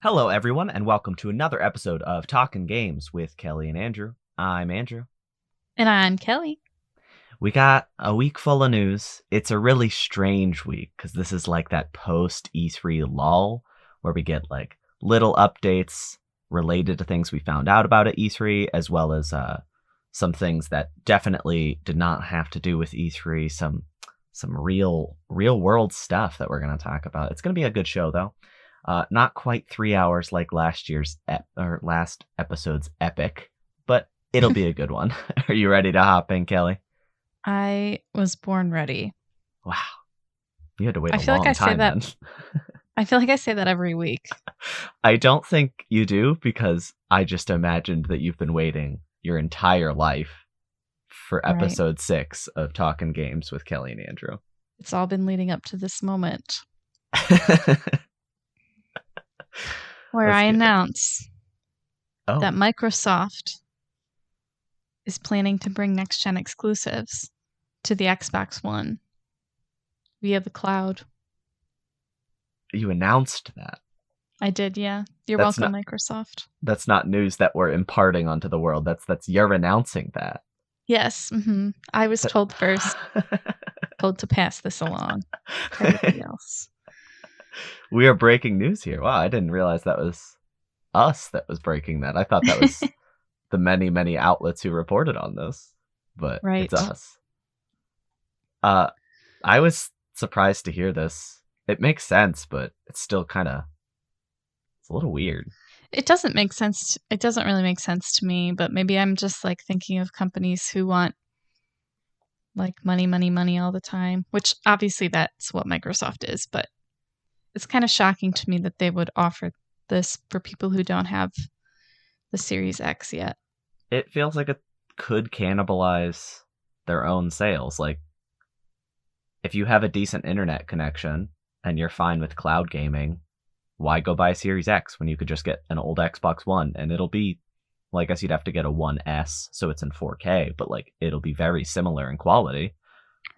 Hello, everyone, and welcome to another episode of Talking Games with Kellie and Andrew. I'm Andrew. And I'm Kelly. We got a week full of news. It's a really strange week because this is like that post E3 lull where we get like little updates related to things we found out about at E3, as well as some things that definitely did not have to do with E3. Some real world stuff that we're going to talk about. It's going to be a good show, though. Not quite 3 hours like last episode's epic, but it'll be a good one. Are you ready to hop in, Kelly? I was born ready. Wow, you had to wait I a feel like long I say time that. then. I feel like I say that every week. I don't think you do because I just imagined that you've been waiting your entire life for Right. episode 6 of Talking Games with Kelly and Andrew. It's all been leading up to this moment where I announce that Microsoft is planning to bring next-gen exclusives to the Xbox One via the cloud. You announced that. I did, yeah. You're welcome, Microsoft. That's not news that we're imparting onto the world. That's you're announcing that. Yes, I was told first. Told to pass this along to everybody else. We are breaking news here. Wow, I didn't realize that was us that was breaking that. I thought that was the many outlets who reported on this, but Right. It's us. I was surprised to hear this. It makes sense, but it's still it's a little weird. It doesn't make sense. It doesn't really make sense to me, but maybe I'm just like thinking of companies who want like money all the time, which obviously that's what Microsoft is, but it's kind of shocking to me that they would offer this for people who don't have the Series X yet. It feels like it could cannibalize their own sales. Like, if you have a decent internet connection and you're fine with cloud gaming, why go buy a Series X when you could just get an old Xbox One and it'll be, well, I guess you'd have to get a One S so it's in 4K, but like it'll be very similar in quality.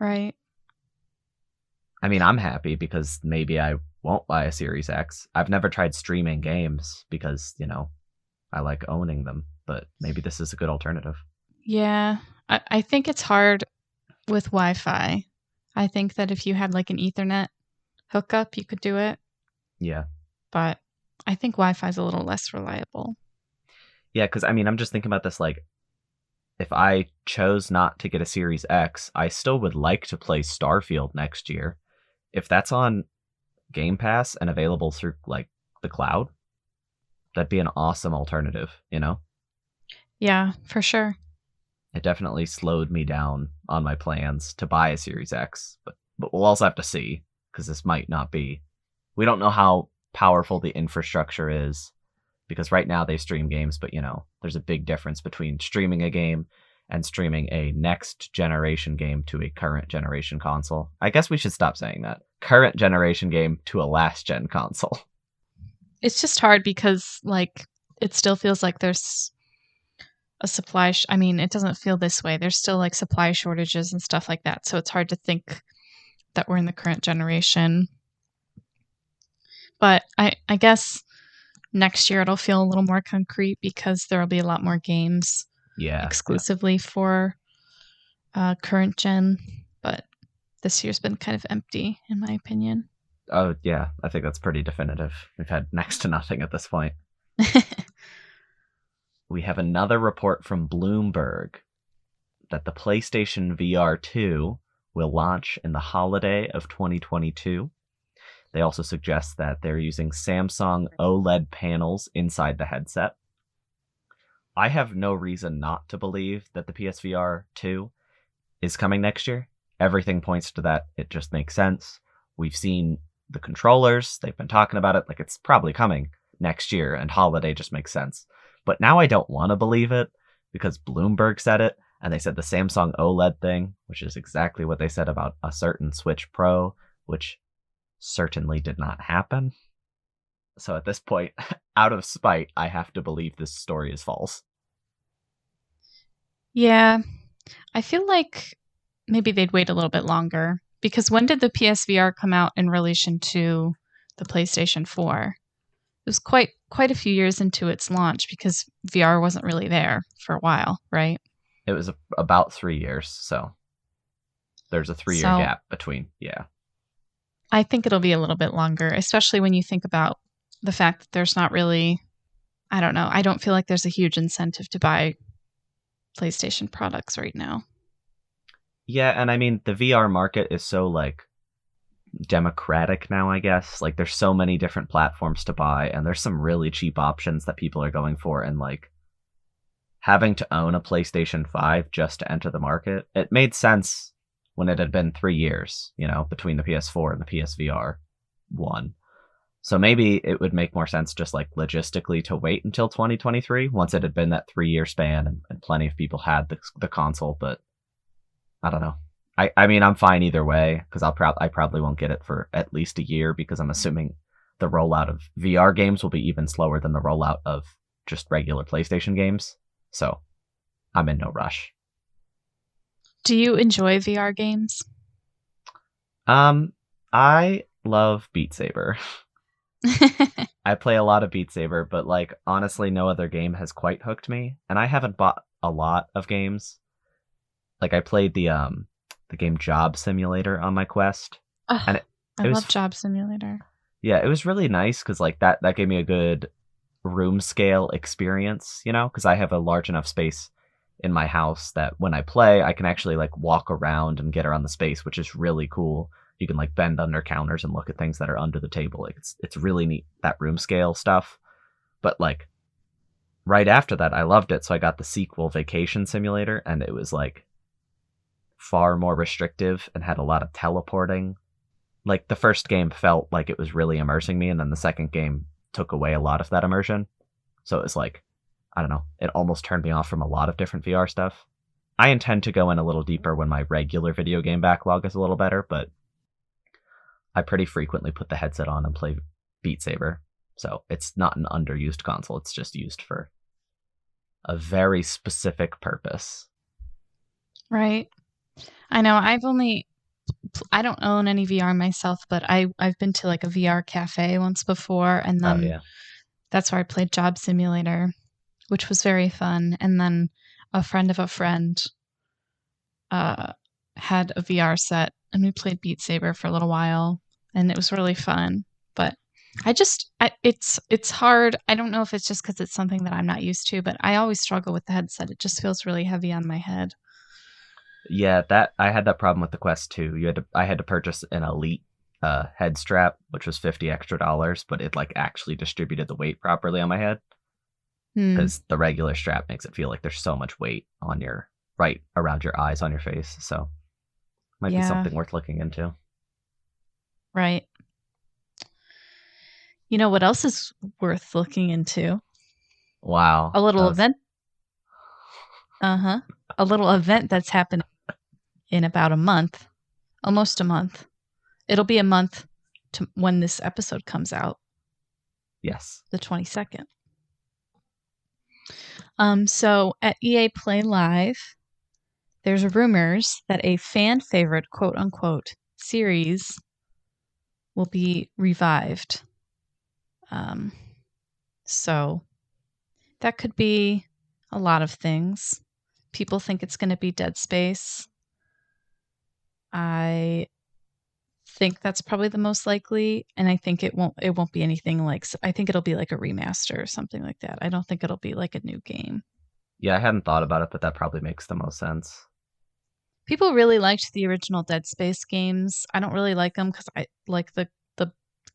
Right. I mean, I'm happy because maybe I won't buy a Series X. I've never tried streaming games because, I like owning them, but maybe this is a good alternative. Yeah. I think it's hard with Wi-Fi. I think that if you had like an Ethernet hookup, you could do it. Yeah. But I think Wi-Fi is a little less reliable. Yeah, because I mean, I'm just thinking about this like, if I chose not to get a Series X, I still would like to play Starfield next year. If that's on Game Pass and available through like the cloud, that'd be an awesome alternative, Yeah, for sure. It definitely slowed me down on my plans to buy a Series X, but we'll also have to see because this might not be. We don't know how powerful the infrastructure is because right now they stream games, but there's a big difference between streaming a game and streaming a next generation game to a current generation console. I guess we should stop saying that. Current generation game to a last gen console. It's just hard because like it still feels like there's a supply. I mean, it doesn't feel this way. There's still like supply shortages and stuff like that. So it's hard to think that we're in the current generation. But I guess next year it'll feel a little more concrete because there will be a lot more games exclusively for current gen. But this year's been kind of empty, in my opinion. Oh, yeah. I think that's pretty definitive. We've had next to nothing at this point. We have another report from Bloomberg that the PlayStation VR 2 will launch in the holiday of 2022. They also suggest that they're using Samsung OLED panels inside the headset. I have no reason not to believe that the PSVR 2 is coming next year. Everything points to that. It just makes sense. We've seen the controllers. They've been talking about it. Like, it's probably coming next year, and holiday just makes sense. But now I don't want to believe it because Bloomberg said it, and they said the Samsung OLED thing, which is exactly what they said about a certain Switch Pro, which certainly did not happen. So at this point, out of spite, I have to believe this story is false. Yeah, I feel like maybe they'd wait a little bit longer because when did the PSVR come out in relation to the PlayStation 4? was quite a few years into its launch because VR wasn't really there for a while, right? It was about 3 years, so there's a 3 year So gap between. Yeah. I think it'll be a little bit longer, especially when you think about the fact that there's not really, I don't know, I don't feel like there's a huge incentive to buy PlayStation products right now. Yeah, and I mean the VR market is so like democratic now, I guess. Like there's so many different platforms to buy and there's some really cheap options that people are going for, and like having to own a PlayStation 5 just to enter the market. It made sense when it had been 3 years, between the PS4 and the PSVR 1. So maybe it would make more sense just like logistically to wait until 2023 once it had been that 3 year span and plenty of people had the console, but I don't know. I mean, I'm fine either way because I probably won't get it for at least a year because I'm assuming the rollout of VR games will be even slower than the rollout of just regular PlayStation games. So I'm in no rush. Do you enjoy VR games? I love Beat Saber. I play a lot of Beat Saber, but like honestly, no other game has quite hooked me, and I haven't bought a lot of games. Like I played the game Job Simulator on my Quest, and Oh, I it was love Job Simulator. yeah, it was really nice because like that gave me a good room scale experience, because I have a large enough space in my house that when I play, I can actually like walk around and get around the space, which is really cool. You can like bend under counters and look at things that are under the table. Like it's really neat, that room scale stuff. But like right after that, I loved it, so I got the sequel Vacation Simulator, and it was like far more restrictive and had a lot of teleporting. Like the first game felt like it was really immersing me, and then the second game took away a lot of that immersion. So it was like, I don't know, it almost turned me off from a lot of different VR stuff. I intend to go in a little deeper when my regular video game backlog is a little better, but I pretty frequently put the headset on and play Beat Saber. So it's not an underused console, it's just used for a very specific purpose. Right. I know. I don't own any VR myself, but I've been to like a VR cafe once before, and Oh then yeah. that's where I played Job Simulator, which was very fun. And then a friend of a friend uh, had a VR set, and we played Beat Saber for a little while, and it was really fun. But it's hard. I don't know if it's just because it's something that I'm not used to, but I always struggle with the headset. It just feels really heavy on my head. Yeah, that I had that problem with the Quest 2. I had to purchase an Elite head strap, which was $50 extra, but it like actually distributed the weight properly on my head Hmm. because the regular strap makes it feel like there's so much weight on your right around your eyes on your face. So might be Yeah. something worth looking into. Right. You know what else is worth looking into? Wow. A That little was event. Uh-huh. A little event that's happening in about a month, almost a month. It'll be a month to when this episode comes out, yes. the 22nd. So at EA Play Live, there's rumors that a fan favorite, quote unquote, series will be revived. Um, so that could be a lot of things. People think it's going to be Dead Space. I think that's probably the most likely, and I think it won't be anything like, I think it'll be like a remaster or something like that. I don't think it'll be like a new game. Yeah, I hadn't thought about it, but that probably makes the most sense. People really liked the original Dead Space games. I don't really like them because I like the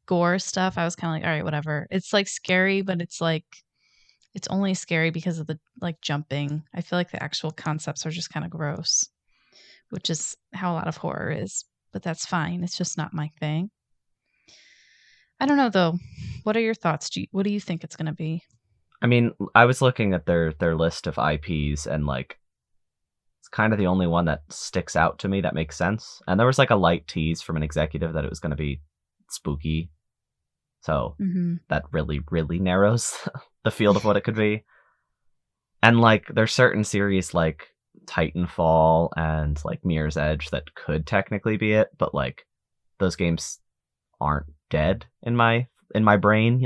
gore stuff. I was kind of like, all right, whatever. It's like scary, but it's like it's only scary because of the like jumping. I feel like the actual concepts are just kind of gross, which is how a lot of horror is. But that's fine. It's just not my thing. I don't know though. What are your thoughts? What do you think it's going to be? I mean, I was looking at their list of IPs, and like it's kind of the only one that sticks out to me that makes sense. And there was like a light tease from an executive that it was going to be spooky. So Mm-hmm. that really, really narrows the field of what it could be. And like there's certain series like Titanfall and like Mirror's Edge that could technically be it, but like those games aren't dead in my brain.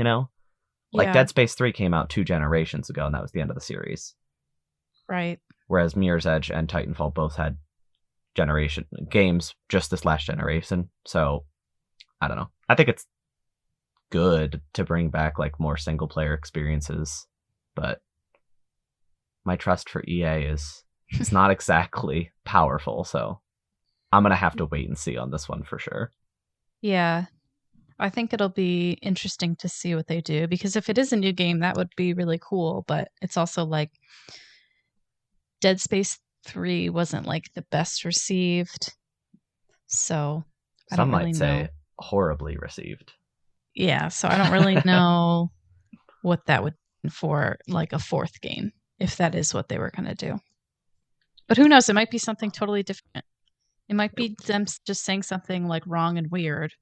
Like Yeah, Dead Space 3 came out 2 generations ago, and that was the end of the series. right. Whereas Mirror's Edge and Titanfall both had generation games just this last generation. So I don't know. I think it's good to bring back like more single player experiences, but my trust for EA is it's not exactly powerful, so I'm gonna have to wait and see on this one for sure. Yeah. I think it'll be interesting to see what they do because if it is a new game, that would be really cool. But it's also like Dead Space 3 wasn't like the best received. So I Some don't really might know. say horribly received. Yeah. So I don't really know what that would mean for like a fourth game, if that is what they were going to do. But who knows? It might be something totally different. It might be them just saying something like wrong and weird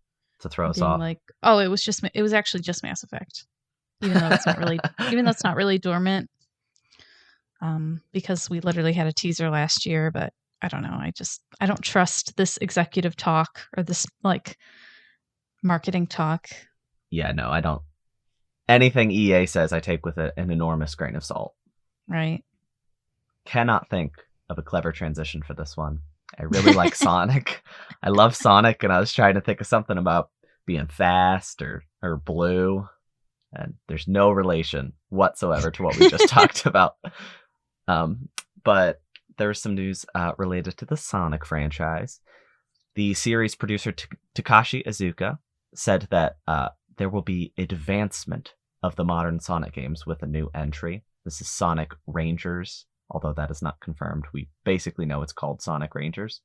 To throw and us being off. like, "Oh, it was actually just Mass Effect." Even though it's not really dormant, because we literally had a teaser last year, but I don't know. I don't trust this executive talk or this like marketing talk. Yeah, no, I don't. Anything EA says, I take with an enormous grain of salt. Right. Cannot think of a clever transition for this one. I really like Sonic. I love Sonic, and I was trying to think of something about being fast or blue, and there's no relation whatsoever to what we just talked about. But there was some news related to the Sonic franchise. The series producer Takashi Iizuka said that there will be advancement of the modern Sonic games with a new entry. This is Sonic Rangers, although that is not confirmed. We basically know it's called Sonic Rangers.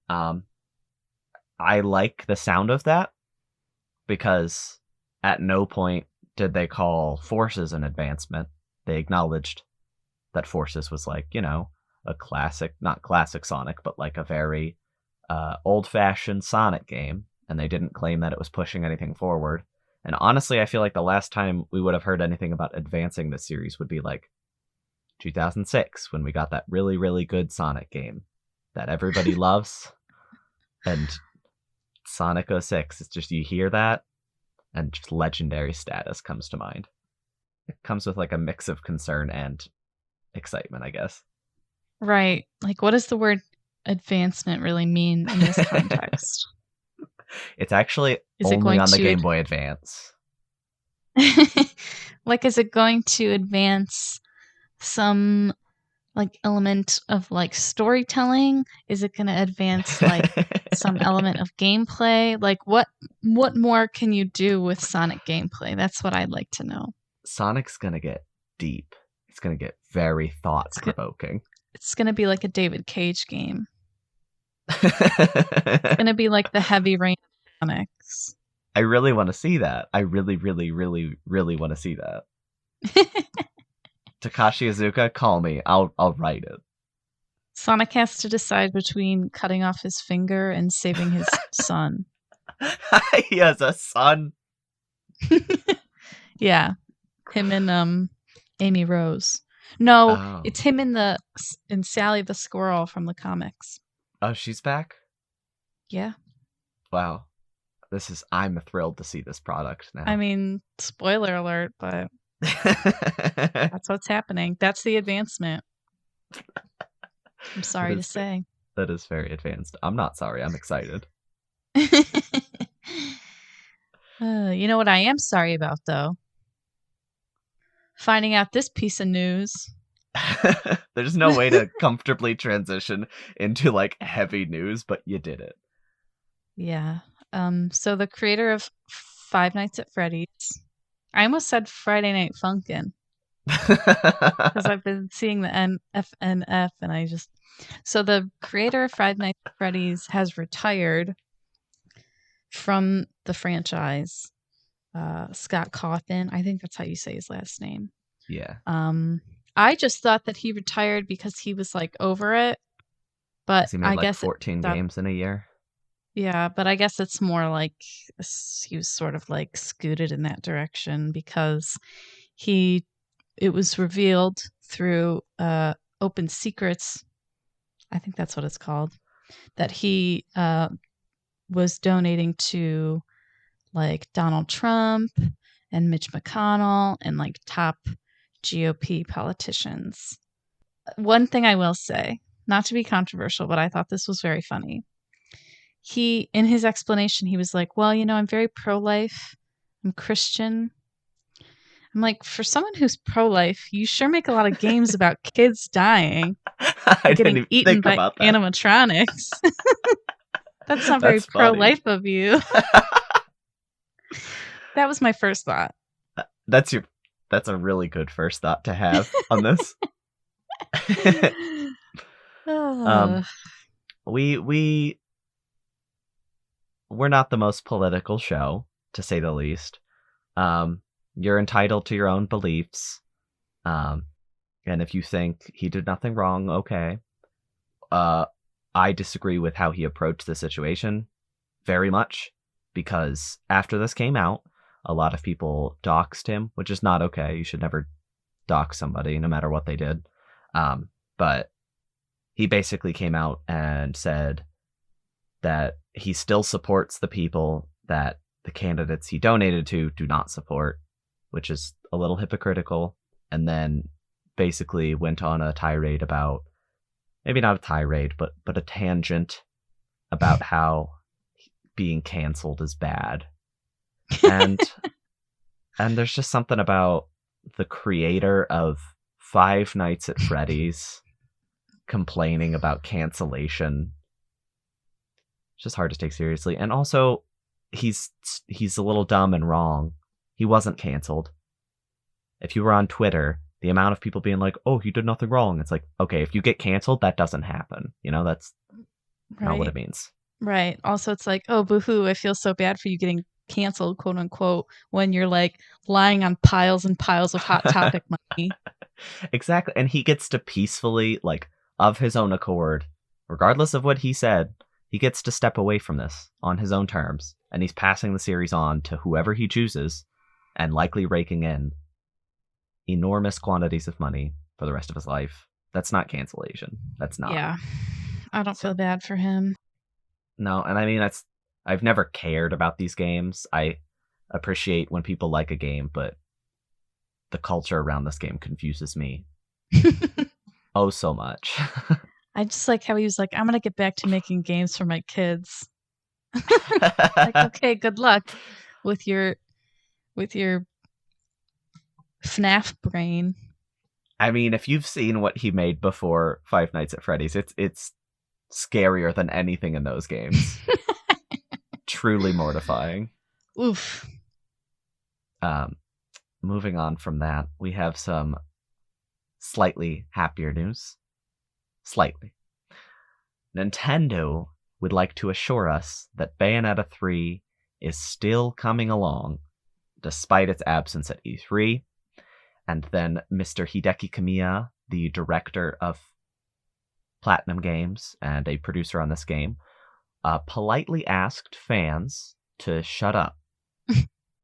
Um, I like the sound of that because at no point did they call Forces an advancement. They acknowledged that Forces was like, a classic, not classic Sonic, but like a very old-fashioned Sonic game, and they didn't claim that it was pushing anything forward. And honestly, I feel like the last time we would have heard anything about advancing this series would be like 2006 when we got that really, really good Sonic game that everybody loves. And Sonic 06, it's just you hear that and just legendary status comes to mind. It comes with like a mix of concern and excitement, I guess. Right. Like, what does the word advancement really mean in this context? It's actually Is it only going on the to Game Boy Advance. like is it going to advance some like element of like storytelling? Is it going to advance like some element of gameplay? Like what more can you do with Sonic gameplay? That's what I'd like to know. Sonic's gonna get deep. It's gonna get very thought provoking. It's going to be like a David Cage game. It's going to be like the Heavy Rain of Sonics. I really want to see that. I really, really, really, really want to see that. Takashi Iizuka, call me. I'll write it. Sonic has to decide between cutting off his finger and saving his son. He has a son. Yeah, him and Amy Rose. No, Oh. it's him in Sally the Squirrel from the comics. Oh, she's back? Yeah. Wow. I'm thrilled to see this product now. I mean, spoiler alert, but that's what's happening. That's the advancement. I'm sorry to say. That is very advanced. I'm not sorry. I'm excited. You know what I am sorry about, though? Finding out this piece of news. There's no way to comfortably transition into like heavy news, but you did it. Yeah. So the creator of Five Nights at Freddy's, I almost said Friday Night Funkin' because I've been seeing the NFNF and so the creator of Five Nights at Freddy's has retired from the franchise. Scott Cawthon, I think that's how you say his last name. Yeah. I just thought that he retired because he was like over it, but he made like guess 14 games in a year. Yeah, but I guess it's more like he was sort of like scooted in that direction because it was revealed through Open Secrets, I think that's what it's called, that he was donating to like Donald Trump and Mitch McConnell and like top GOP politicians. One thing I will say, not to be controversial, but I thought this was very funny. He, in his explanation, he was like, well, I'm very pro-life. I'm Christian. I'm like, for someone who's pro-life, you sure make a lot of games about kids dying I didn't getting even eaten think by about that. animatronics. That's not very pro-life of you. That was my first thought. That's a really good first thought to have on this. We're not the most political show, to say the least. You're entitled to your own beliefs. And if you think he did nothing wrong, okay. I disagree with how he approached the situation very much, because after this came out, a lot of people doxed him, which is not okay. You should never dox somebody, no matter what they did. But he basically came out and said that he still supports the people that the candidates he donated to do not support, which is a little hypocritical, and then basically went on a tirade about, maybe not a tirade, but a tangent about how being canceled is bad. And there's just something about the creator of Five Nights at Freddy's complaining about cancellation. It's just hard to take seriously. And also, he's a little dumb and wrong. He wasn't canceled. If you were on Twitter, the amount of people being like, oh, he did nothing wrong. It's like, okay, if you get canceled, that doesn't happen. That's not what it means. Right. Also, it's like, oh, boo-hoo, I feel so bad for you getting canceled, quote unquote, when you're like lying on piles and piles of Hot Topic money. Exactly. And he gets to peacefully, like, of his own accord, regardless of what he said, he gets to step away from this on his own terms. And he's passing the series on to whoever he chooses, and likely raking in enormous quantities of money for the rest of his life. That's not cancellation. That's not. Yeah. I don't feel bad for him. No, and I mean, I've never cared about these games. I appreciate when people like a game, but the culture around this game confuses me oh so much. I just like how he was like, I'm gonna get back to making games for my kids. Like, okay, good luck with your FNAF brain. I mean, if you've seen what he made before Five Nights at Freddy's, it's scarier than anything in those games. Truly mortifying. Oof. Moving on from that, we have some slightly happier news. Slightly. Nintendo would like to assure us that Bayonetta 3 is still coming along, despite its absence at E3. And then Mr. Hideki Kamiya, the director of Platinum Games and a producer on this game, politely asked fans to shut up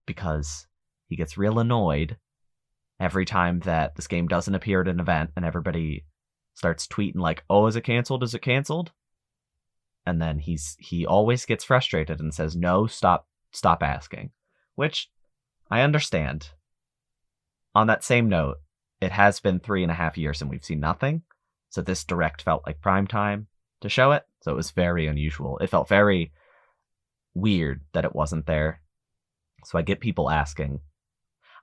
because he gets real annoyed every time that this game doesn't appear at an event and everybody starts tweeting like, oh, is it canceled? Is it canceled? And then he always gets frustrated and says, no, stop asking, which I understand. On that same note, it has been 3.5 years and we've seen nothing. So this direct felt like prime time to show it. So it was very unusual. It felt very weird that it wasn't there. So I get people asking.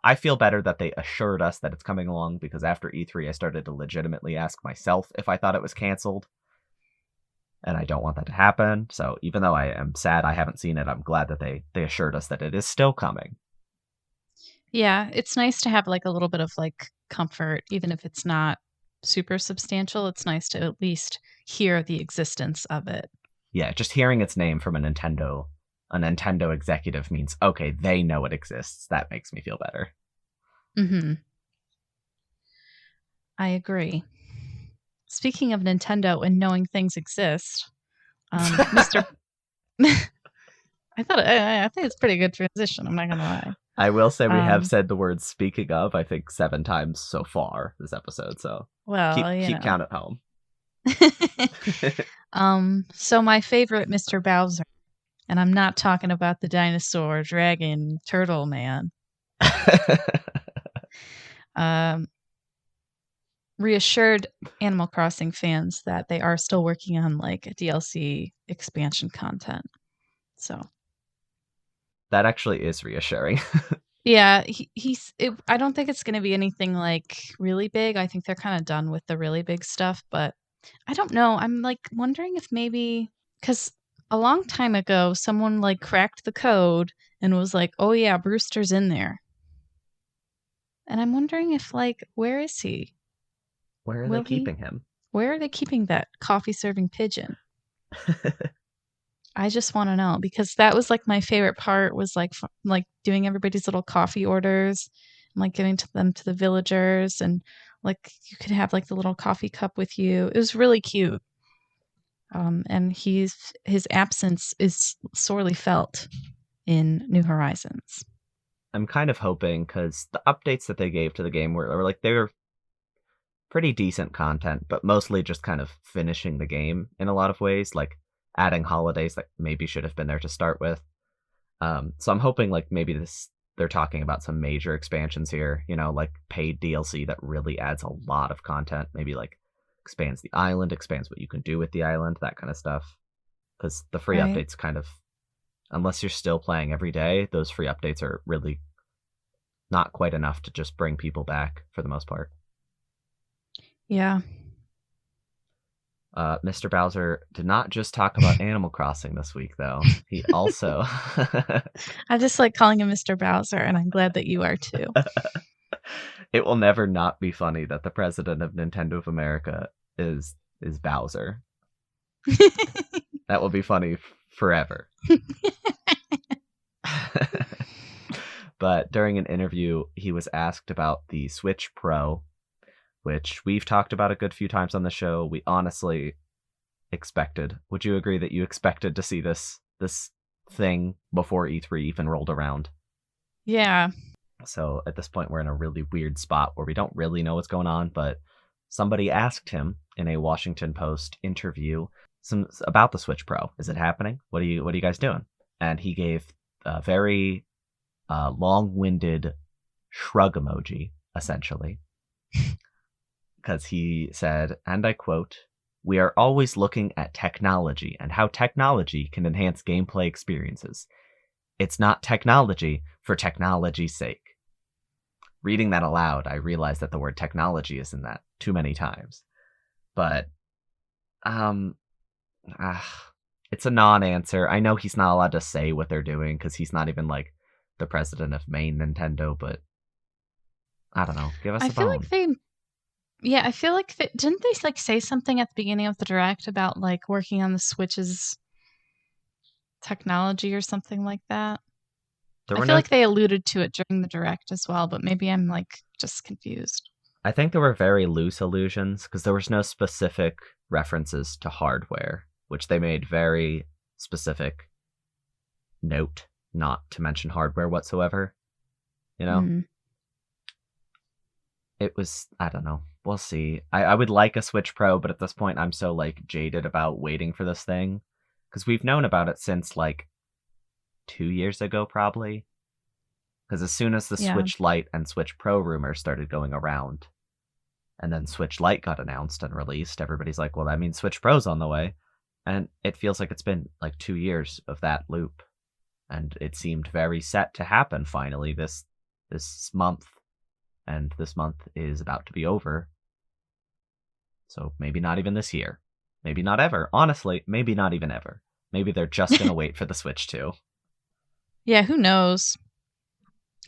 I feel better that they assured us that it's coming along, because after E3, I started to legitimately ask myself if I thought it was canceled. And I don't want that to happen. So even though I am sad I haven't seen it, I'm glad that they assured us that it is still coming. Yeah, it's nice to have like a little bit of like comfort, even if it's not super substantial. It's nice to at least hear the existence of it. Yeah, just hearing its name from a Nintendo executive means, okay, they know it exists. That makes me feel better. Mm-hmm. I agree. Speaking of Nintendo and knowing things exist, Mr. I think it's a pretty good transition. I'm not gonna lie. I will say we have said the word "speaking of" I think 7 times so far this episode. So keep count at home. So my favorite Mr. Bowser, and I'm not talking about the dinosaur, dragon, turtle man. Um, reassured Animal Crossing fans that they are still working on like DLC expansion content. So That actually is reassuring. yeah, I don't think it's going to be anything like really big. I think they're kind of done with the really big stuff, but I don't know. I'm like wondering if maybe because a long time ago, someone like cracked the code and was like, "Oh yeah, Brewster's in there," and I'm wondering if like where is he? Where are they Will he? keeping him? Where are they keeping that coffee serving pigeon? I just want to know because that was like my favorite part was like doing everybody's little coffee orders and like giving to them to the villagers and like you could have like the little coffee cup with you. It was really cute. And his absence is sorely felt in New Horizons. I'm kind of hoping because the updates that they gave to the game were like they were pretty decent content, but mostly just kind of finishing the game in a lot of ways, like adding holidays that maybe should have been there to start with. So I'm hoping like maybe they're talking about some major expansions here, like paid DLC that really adds a lot of content, maybe like expands the island, expands what you can do with the island, that kind of stuff. Because the free Right. updates kind of, unless you're still playing every day, those free updates are really not quite enough to just bring people back for the most part. Yeah. Mr. Bowser did not just talk about Animal Crossing this week, though. He also. I just like calling him Mr. Bowser, and I'm glad that you are too. It will never not be funny that the president of Nintendo of America is Bowser. That will be funny forever. But during an interview, he was asked about the Switch Pro, which we've talked about a good few times on the show. We honestly expected. Would you agree that you expected to see this thing before E3 even rolled around? Yeah. So at this point, we're in a really weird spot where we don't really know what's going on, but somebody asked him in a Washington Post interview about the Switch Pro. Is it happening? What are you guys doing? And he gave a very long-winded shrug emoji, essentially, because he said, and I quote, "We are always looking at technology and how technology can enhance gameplay experiences. It's not technology for technology's sake." Reading that aloud, I realized that the word technology is in that too many times. But, it's a non-answer. I know he's not allowed to say what they're doing because he's not even like the president of main Nintendo, but I don't know. Give us I a feel bone. like I feel like didn't they like say something at the beginning of the direct about like working on the Switch's technology or something like that? There I were feel no. like they alluded to it during the direct as well, but maybe I'm like just confused. I think there were very loose allusions because there was no specific references to hardware, which they made very specific note not to mention hardware whatsoever. You know, Mm. it was, I don't know. We'll see. I would like a Switch Pro, but at this point, I'm so like jaded about waiting for this thing because we've known about it since like 2 years ago, probably. Because as soon as the Yeah. Switch Lite and Switch Pro rumors started going around, and then Switch Lite got announced and released, everybody's like, well, that means Switch Pro's on the way. And it feels like it's been like 2 years of that loop. And it seemed very set to happen finally this month. And this month is about to be over. So maybe not even this year. Maybe not ever. Honestly, maybe not even ever. Maybe they're just going to wait for the Switch 2. Yeah, who knows?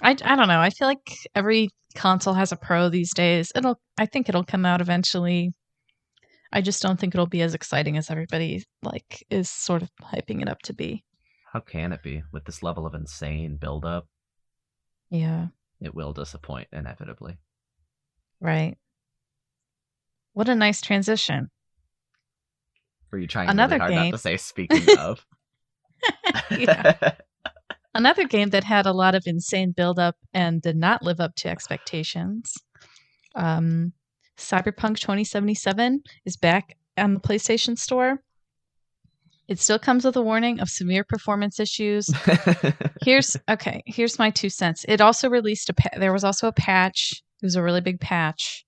I don't know. I feel like every console has a pro these days. I think it'll come out eventually. I just don't think it'll be as exciting as everybody like is sort of hyping it up to be. How can it be with this level of insane buildup? Yeah. It will disappoint inevitably. Right. What a nice transition. Were you trying really Another hard not game. to say speaking of? Yeah. Another game that had a lot of insane buildup and did not live up to expectations. Cyberpunk 2077 is back on the PlayStation Store. It still comes with a warning of severe performance issues. Here's my 2 cents. It also released there was also a patch. It was a really big patch.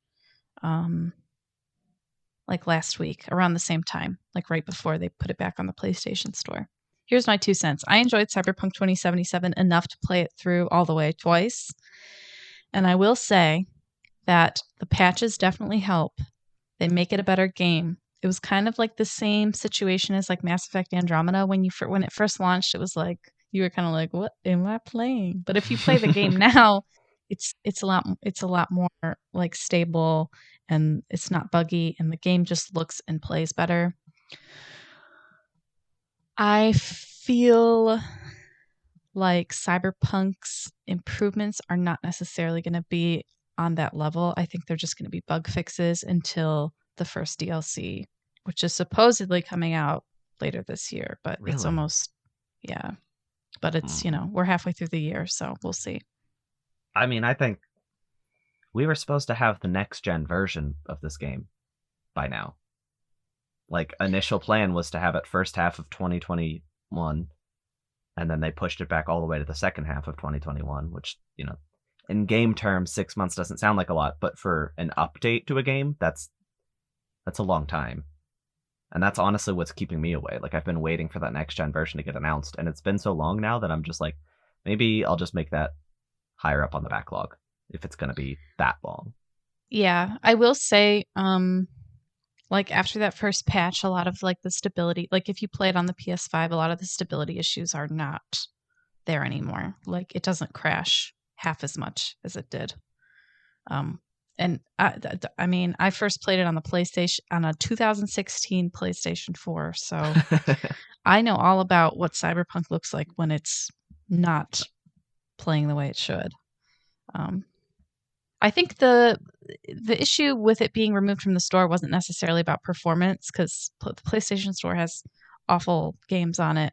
Like last week, around the same time, like right before they put it back on the PlayStation Store. Here's my 2 cents. I enjoyed Cyberpunk 2077 enough to play it through all the way twice. And I will say that the patches definitely help. They make it a better game. It was kind of like the same situation as like Mass Effect Andromeda when it first launched. It was like you were kind of like, "What am I playing?" But if you play the game now, it's a lot more like stable, and it's not buggy, and the game just looks and plays better. I feel like Cyberpunk's improvements are not necessarily going to be on that level. I think they're just going to be bug fixes until the first DLC, which is supposedly coming out later this year, but Really? it's almost, yeah. But it's, we're halfway through the year, so we'll see. I mean, I think we were supposed to have the next gen version of this game by now. Like, initial plan was to have it first half of 2021, and then they pushed it back all the way to the second half of 2021, which, in game terms, 6 months doesn't sound like a lot, but for an update to a game, that's a long time. And that's honestly what's keeping me away. Like, I've been waiting for that next gen version to get announced, and it's been so long now that I'm just like, maybe I'll just make that higher up on the backlog if it's going to be that long. Yeah, I will say, like after that first patch, a lot of like the stability, like if you play it on the PS5, a lot of the stability issues are not there anymore. Like it doesn't crash half as much as it did. And I mean, I first played it on the PlayStation on a 2016 PlayStation 4, so I know all about what Cyberpunk looks like when it's not playing the way it should. I think the issue with it being removed from the store wasn't necessarily about performance, because the PlayStation Store has awful games on it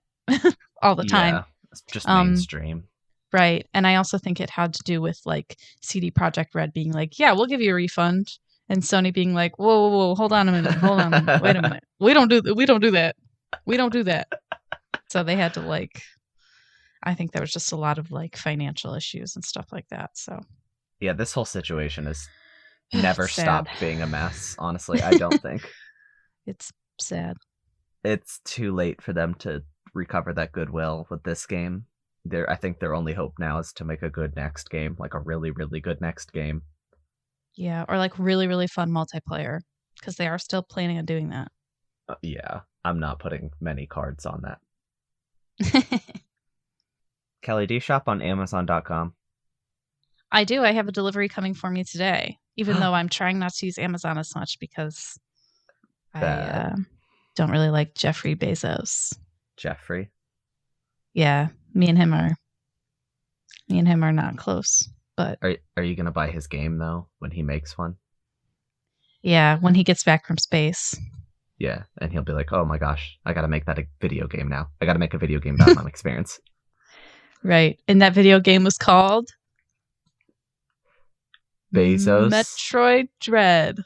all the time. Yeah, it's just mainstream. Right. And I also think it had to do with like CD Projekt Red being like, yeah, we'll give you a refund. And Sony being like, whoa, hold on a minute. Wait a minute. We don't do that. So they had to like, I think there was just a lot of like financial issues and stuff like that. So yeah, this whole situation has never stopped being a mess, honestly. I don't think. It's sad. It's too late for them to recover that goodwill with this game. I think their only hope now is to make a good next game, like a really, really good next game. Yeah, or like really, really fun multiplayer, because they are still planning on doing that. Yeah, I'm not putting many cards on that. Kelly, do you shop on Amazon.com? I do. I have a delivery coming for me today, even though I'm trying not to use Amazon as much because I don't really like Jeffrey Bezos. Jeffrey? Yeah, me and him are not close. But are you gonna buy his game though when he makes one? Yeah, when he gets back from space. Yeah, and he'll be like, "Oh my gosh, I gotta make that a video game now. I gotta make a video game about my experience." Right, and that video game was called Bezos Metroid Dread.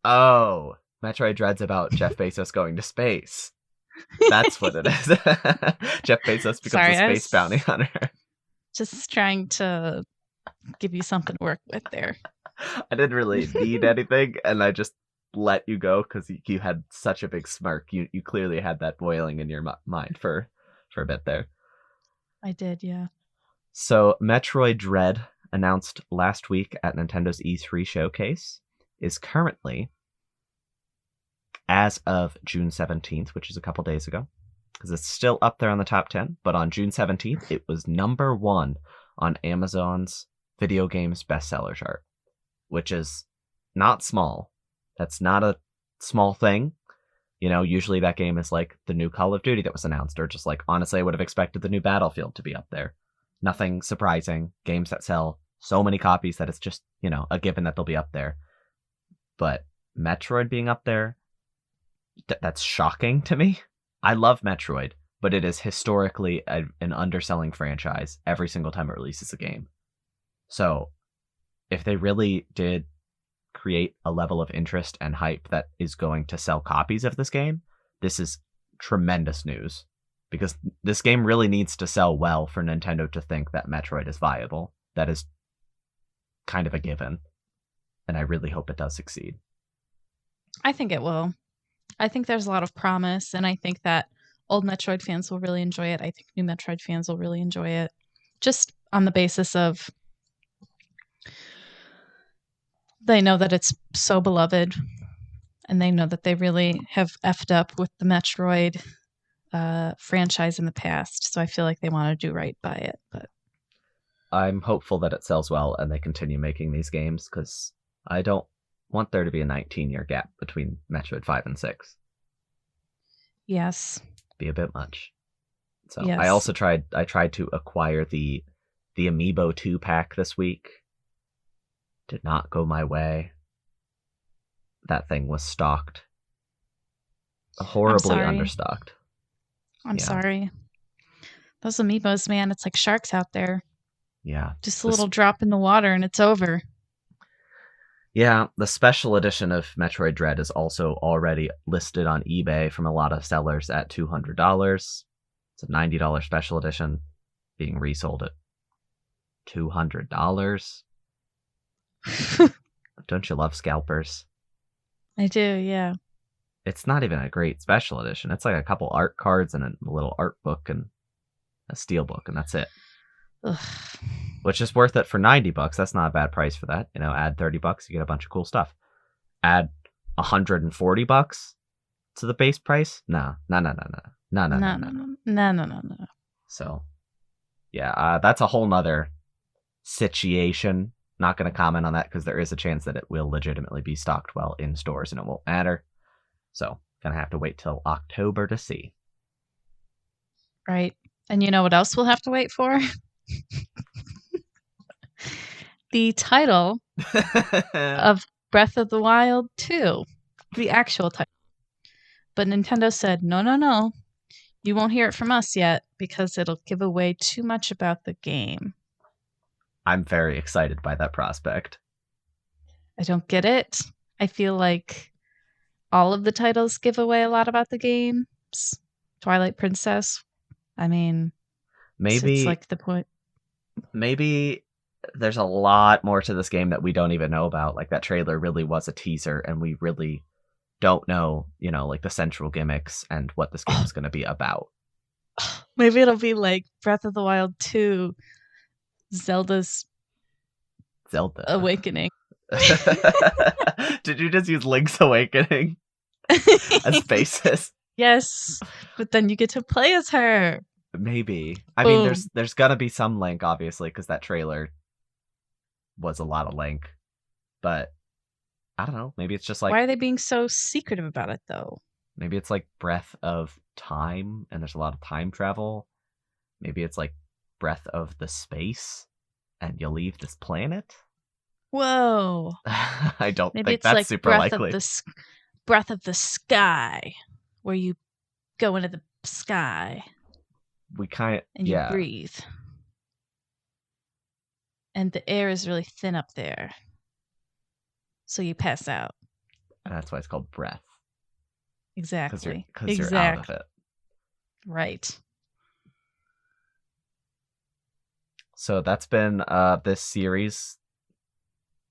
Oh, Metroid Dread's about Jeff Bezos going to space. That's what it is. Jeff Bezos becomes a space bounty hunter. Just trying to give you something to work with there. I didn't really need anything, and I just let you go because you had such a big smirk. You clearly had that boiling in your mind for a bit there. I did, yeah. So Metroid Dread, announced last week at Nintendo's E3 showcase, is currently, as of June 17th, which is a couple days ago, because it's still up there on the top 10, but on June 17th, it was number 1 on Amazon's video games bestseller chart, which is not small. That's not a small thing. You know, usually that game is like the new Call of Duty that was announced, or just like, honestly, I would have expected the new Battlefield to be up there. Nothing surprising. Games that sell so many copies that it's just, a given that they'll be up there. But Metroid being up there, that's shocking to me. I love Metroid, but it is historically an underselling franchise every single time it releases a game. So if they really did create a level of interest and hype that is going to sell copies of this game, this is tremendous news, because this game really needs to sell well for Nintendo to think that Metroid is viable. That is kind of a given, and I really hope it does succeed. I think it will. I think there's a lot of promise, and I think that old Metroid fans will really enjoy it. I think new Metroid fans will really enjoy it, just on the basis of they know that it's so beloved, and they know that they really have effed up with the Metroid franchise in the past. So I feel like they want to do right by it. But I'm hopeful that it sells well and they continue making these games, because I don't want there to be a 19-year gap between Metroid 5 and 6. yes. Be a bit much. So Yes. I tried to acquire the Amiibo 2-pack this week. Did not go my way. That thing was stocked. Horribly understocked. I'm sorry. Those Amiibos, man, it's like sharks out there. Yeah. Just a little drop in the water and it's over. Yeah, the special edition of Metroid Dread is also already listed on eBay from a lot of sellers at $200. It's a $90 special edition being resold at $200. Don't you love scalpers? I do, yeah. It's not even a great special edition. It's like a couple art cards and a little art book and a steel book, and that's it. Ugh. Which is worth it for $90. That's not a bad price for that. Add $30, you get a bunch of cool stuff. Add $140 to the base price? No. So, yeah, that's a whole nother situation. Not going to comment on that because there is a chance that it will legitimately be stocked well in stores and it won't matter. So, gonna have to wait till October to see. Right. And you know what else we'll have to wait for? The title of Breath of the Wild 2. The actual title. But Nintendo said, no. You won't hear it from us yet because it'll give away too much about the game. I'm very excited by that prospect. I don't get it. I feel like all of the titles give away a lot about the games. Twilight Princess. I mean, maybe it's like the point. Maybe there's a lot more to this game that we don't even know about. Like, that trailer really was a teaser, and we really don't know, like the central gimmicks and what this game is going to be about. Maybe it'll be like Breath of the Wild 2, Zelda Awakening. Did you just use Link's Awakening as basis? Yes, but then you get to play as her. Maybe. I mean, there's gonna be some Link, obviously, because that trailer was a lot of Link. But I don't know. Maybe it's just like, why are they being so secretive about it, though? Maybe it's like Breath of Time, and there's a lot of time travel. Maybe it's like Breath of the Space, and you leave this planet. Whoa! I don't Maybe think it's that's like super likely. Breath of the Sky, where you go into the sky. And you breathe. And the air is really thin up there. So you pass out. And that's why it's called breath. Exactly. Because you're out of it. Right. So that's been this series.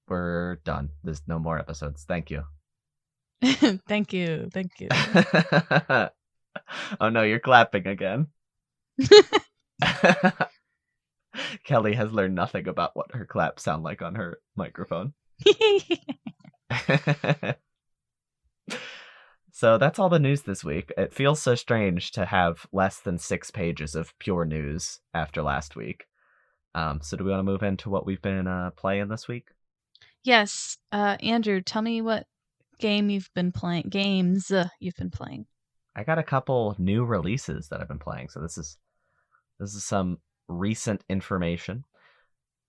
We're done. There's no more episodes. Thank you. Thank you. Oh no, you're clapping again. Kelly has learned nothing about what her claps sound like on her microphone. So that's all the news this week. It feels so strange to have less than 6 pages of pure news after last week. So do we want to move into what we've been playing this week? Yes. Andrew, tell me what games you've been playing. I got a couple new releases that I've been playing. So this is some recent information.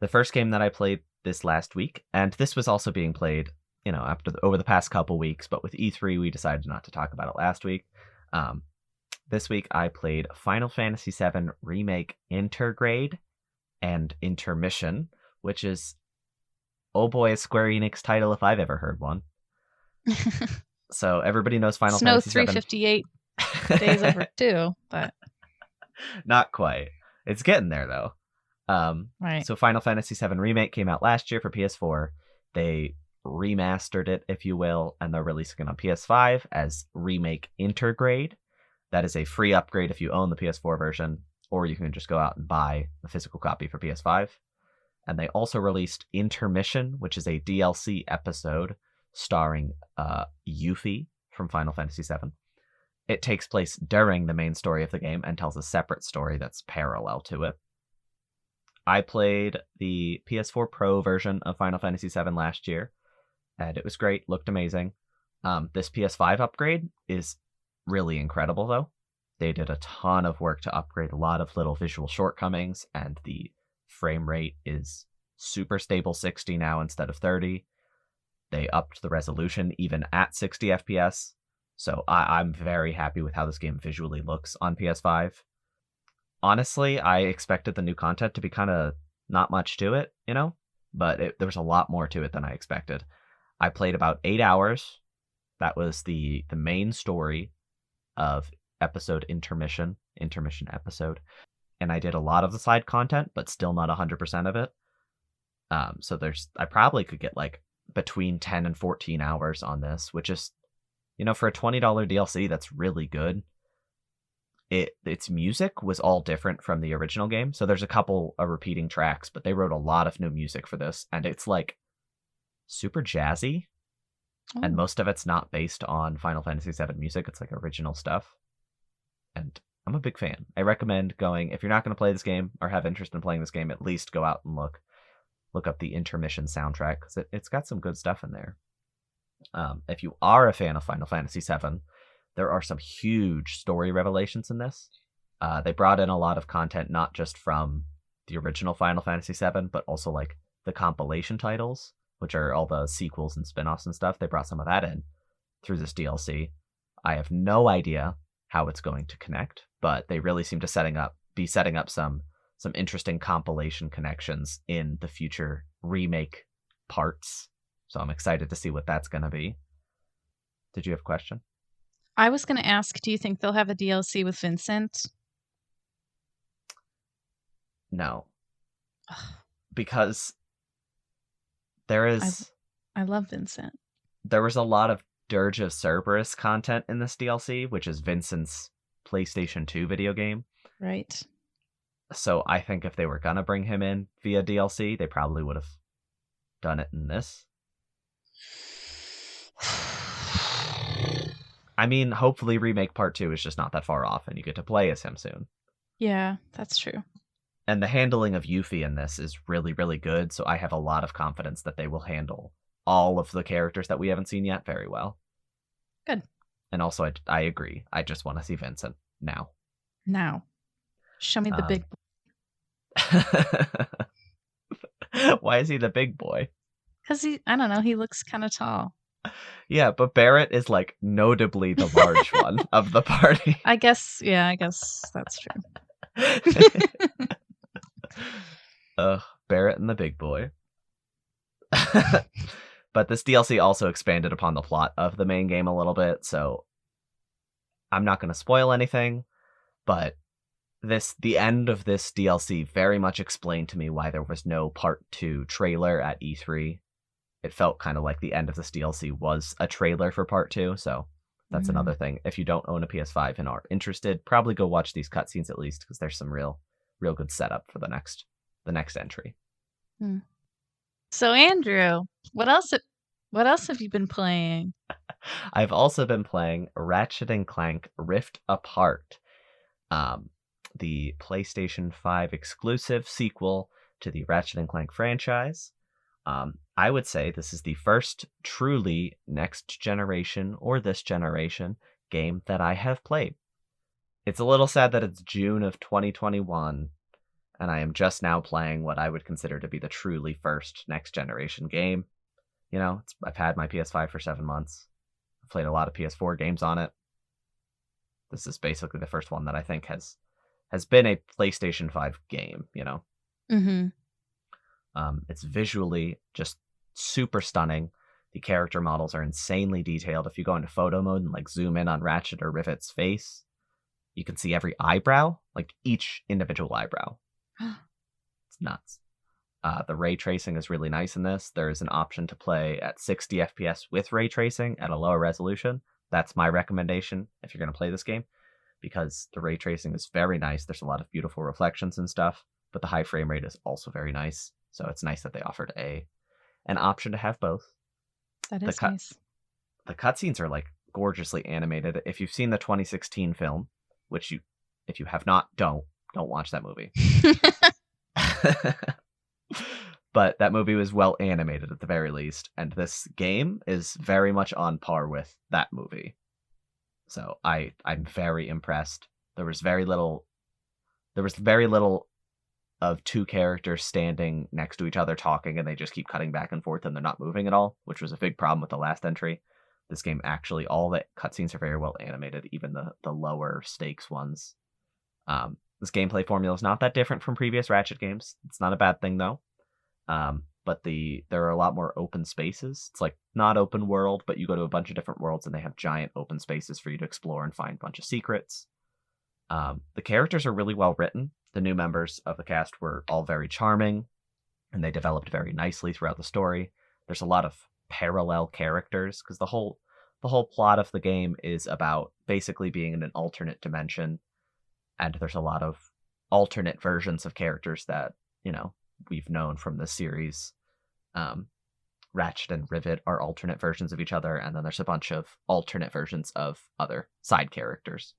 The first game that I played this last week, and this was also being played, over the past couple weeks, but with E3 we decided not to talk about it last week. This week I played Final Fantasy VII Remake Intergrade and Intermission, which is, oh boy, a Square Enix title if I've ever heard one. So everybody knows Final Snow Fantasy 358. Days overdue, but Not quite. It's getting there though. right. So Final Fantasy VII Remake came out last year for PS4. They remastered it, if you will, and they're releasing it on PS5 as Remake Intergrade. That is a free upgrade if you own the PS4 version, or you can just go out and buy a physical copy for PS5. And they also released Intermission, which is a DLC episode starring Yuffie from Final Fantasy VII. It takes place during the main story of the game and tells a separate story that's parallel to it. I played the PS4 Pro version of Final Fantasy VII last year, and it was great, looked amazing. This PS5 upgrade is really incredible, though. They did a ton of work to upgrade a lot of little visual shortcomings, and the frame rate is super stable 60 now instead of 30. They upped the resolution even at 60 FPS. So I'm very happy with how this game visually looks on PS5. Honestly, I expected the new content to be kind of not much to it, but there was a lot more to it than I expected. I played about 8 hours. That was the main story of episode intermission episode. And I did a lot of the side content, but still not 100% of it. So I probably could get like between 10 and 14 hours on this, which is, for a $20 DLC, that's really good. Its music was all different from the original game. So there's a couple of repeating tracks, but they wrote a lot of new music for this. And it's like super jazzy. And most of it's not based on Final Fantasy VII music. It's like original stuff. And I'm a big fan. I recommend going, if you're not going to play this game or have interest in playing this game, at least go out and look up the Intermission soundtrack, because it's got some good stuff in there. If you are a fan of Final Fantasy VII, there are some huge story revelations in this. They brought in a lot of content, not just from the original Final Fantasy VII, but also like the compilation titles, which are all the sequels and spin-offs and stuff. They brought some of that in through this DLC. I have no idea how it's going to connect, but they really seem to be setting up some interesting compilation connections in the future remake parts. So I'm excited to see what that's going to be. Did you have a question? I was going to ask, do you think they'll have a DLC with Vincent? No. Because there is... I love Vincent. There was a lot of Dirge of Cerberus content in this DLC, which is Vincent's PlayStation 2 video game. Right. So I think if they were going to bring him in via DLC, they probably would have done it in this. I mean, hopefully Remake Part 2 is just not that far off and you get to play as him soon. Yeah, that's true. And the handling of Yuffie in this is really, really good, so I have a lot of confidence that they will handle all of the characters that we haven't seen yet very well. Good. And also, I agree. I just want to see Vincent now. Now. Show me the big boy. Why is he the big boy? Because I don't know, he looks kind of tall. Yeah, but Barrett is like notably the large one of the party. I guess that's true. Barrett and the big boy. But this DLC also expanded upon the plot of the main game a little bit, so I'm not going to spoil anything, but the end of this DLC very much explained to me why there was no Part 2 trailer at E3. It felt kind of like the end of this DLC was a trailer for Part 2, so that's another thing. If you don't own a PS5 and are interested, probably go watch these cutscenes at least, because there's some real good setup for the next entry. So Andrew, what else have you been playing? I've also been playing Ratchet and Clank Rift Apart, the PlayStation 5 exclusive sequel to the Ratchet and Clank franchise. I would say this is the first truly next generation or this generation game that I have played. It's a little sad that it's June of 2021 and I am just now playing what I would consider to be the truly first next generation game. I've had my PS5 for 7 months. I've played a lot of PS4 games on it. This is basically the first one that I think has been a PlayStation 5 game, Mm-hmm. It's visually just super stunning. The character models are insanely detailed. If you go into photo mode and like zoom in on Ratchet or Rivet's face, you can see every eyebrow, like each individual eyebrow. It's nuts. The ray tracing is really nice in this. There is an option to play at 60 FPS with ray tracing at a lower resolution. That's my recommendation if you're going to play this game, because the ray tracing is very nice. There's a lot of beautiful reflections and stuff, but the high frame rate is also very nice. So it's nice that they offered an option to have both. That is nice. The cutscenes are like gorgeously animated. If you've seen the 2016 film, which if you have not, don't watch that movie. But that movie was well animated at the very least, and this game is very much on par with that movie. So I'm very impressed. There was very little of two characters standing next to each other talking, and they just keep cutting back and forth and they're not moving at all, which was a big problem with the last entry. This game actually, all the cutscenes are very well animated, even the lower stakes ones. This gameplay formula is not that different from previous Ratchet games. It's not a bad thing though. But there are a lot more open spaces. It's like not open world, but you go to a bunch of different worlds and they have giant open spaces for you to explore and find a bunch of secrets. The characters are really well written. The new members of the cast were all very charming, and they developed very nicely throughout the story. There's a lot of parallel characters because the whole plot of the game is about basically being in an alternate dimension, and there's a lot of alternate versions of characters that, we've known from the series. Ratchet and Rivet are alternate versions of each other, and then there's a bunch of alternate versions of other side characters.